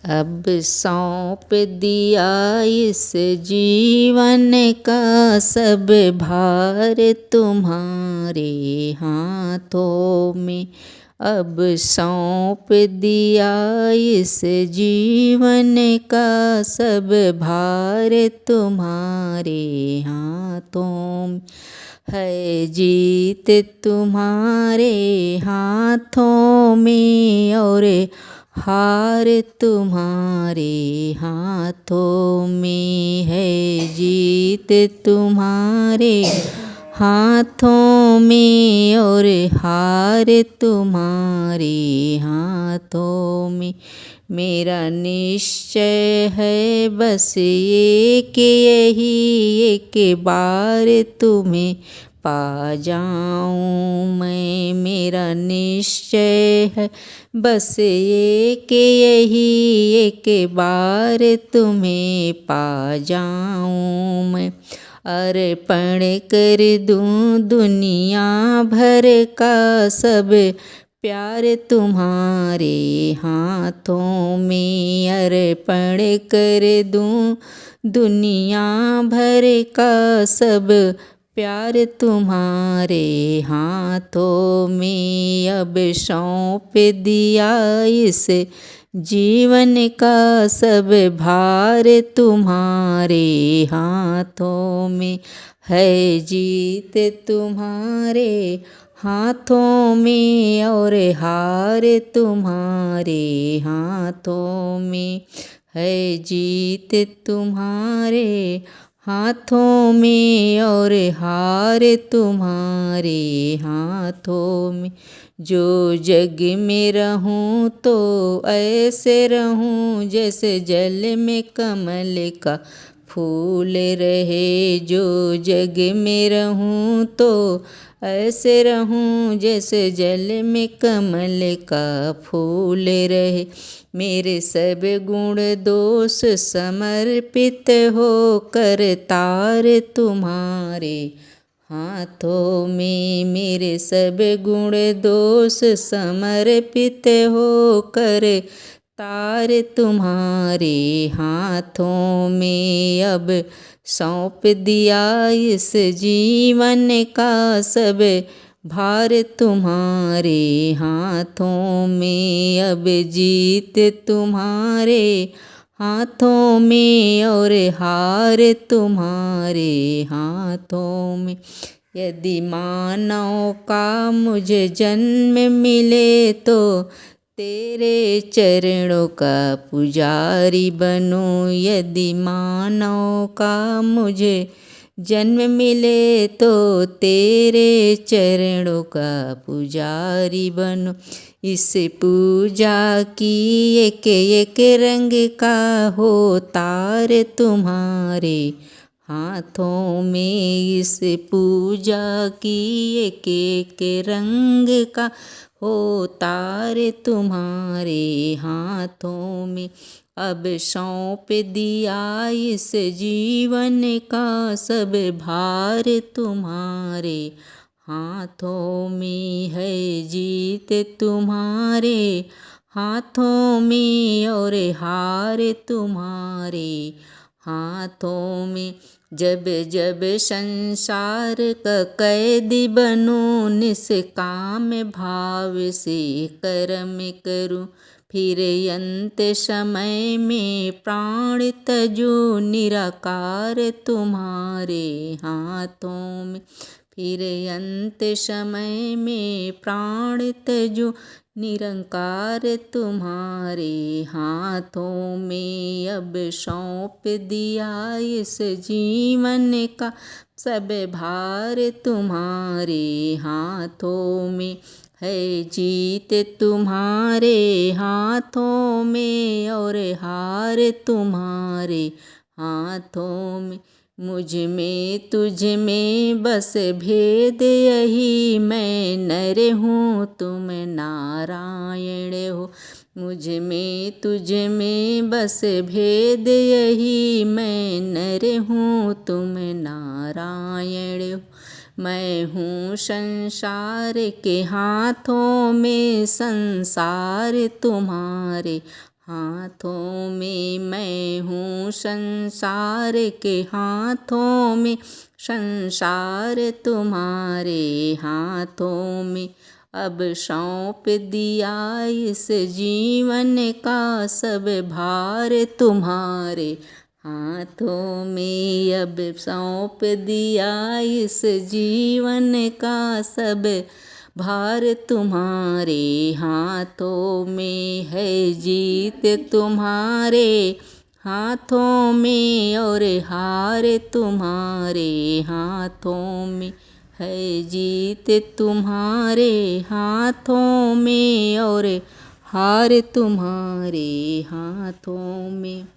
अब सौंप दिया इस जीवन का सब भार तुम्हारे हाथों में। अब सौंप दिया इस जीवन का सब भार तुम्हारे हाथों में। है जीत तुम्हारे हाथों में और हार तुम्हारे हाथों में। है जीत तुम्हारे हाथों में और हार तुम्हारे हाथों में। मेरा निश्चय है बस एक यही, एक बार तुम्हें पा जाऊं मैं। मेरा निश्चय है बस एक यही, एक बार तुम्हें पा जाऊं मैं। अर्पण कर दूं दुनिया भर का सब प्यार तुम्हारे हाथों में। अर्पण कर दूं दुनिया भर का सब प्यार तुम्हारे हाथों में। अब सौंप दिया इस जीवन का सब भार तुम्हारे हाथों में। है जीत तुम्हारे हाथों में और हार तुम्हारे हाथों में। है जीत तुम्हारे हाथों में और हार तुम्हारे हाथों में। जो जग में रहूं तो ऐसे रहूं जैसे जल में कमल का फूल रहे। जो जग में रहूं तो ऐसे रहूं जैसे जल में कमल का फूल रहे। मेरे सब गुण दोष समर्पित हो कर तार तुम्हारे हाथों में। मेरे सब गुण दोष समर्पित हो कर तार तुम्हारे हाथों में। अब सौंप दिया इस जीवन का सब भार तुम्हारे हाथों में। अब जीत तुम्हारे हाथों में और हार तुम्हारे हाथों में। यदि मानव का मुझे जन्म मिले तो तेरे चरणों का पुजारी बनूं। यदि मानव का मुझे जन्म मिले तो तेरे चरणों का पुजारी बनो। इस पूजा की एक एक रंग का हो तार तुम्हारे हाथों में। इस पूजा की एक एक रंग का हो तार तुम्हारे हाथों में। अब सौंप दिया इस जीवन का सब भार तुम्हारे हाथों में। है जीत तुम्हारे हाथों में और हार तुम्हारे हाथों में। जब जब संसार का कैदी बनूं निष्काम भाव से कर्म करूं। फिर अंत समय में प्राण तजूं निराकार तुम्हारे हाथों में। फिर अंत समय में प्राण तजूं निरंकार तुम्हारे हाथों में। अब सौंप दिया इस जीवन का सब भार तुम्हारे हाथों में। है जीत तुम्हारे हाथों में और हार तुम्हारे हाथों में। मुझ में तुझ में बस भेद यही, मैं नर हूँ तुम नारायण हो। मुझ में तुझ में बस भेद यही, मैं नर हूँ तुम नारायण हो। मैं हूँ संसार के हाथों में, संसार तुम्हारे हाथों संसार के हाथों में, संसार तुम्हारे हाथों में। अब सौंप दिया इस जीवन का सब भार तुम्हारे हाथों में। अब सौंप दिया इस जीवन का सब भार तुम्हारे हाथों में। है जीत तुम्हारे हाथों में और हार तुम्हारे हाथों में। है जीत तुम्हारे हाथों में और हार तुम्हारे हाथों में।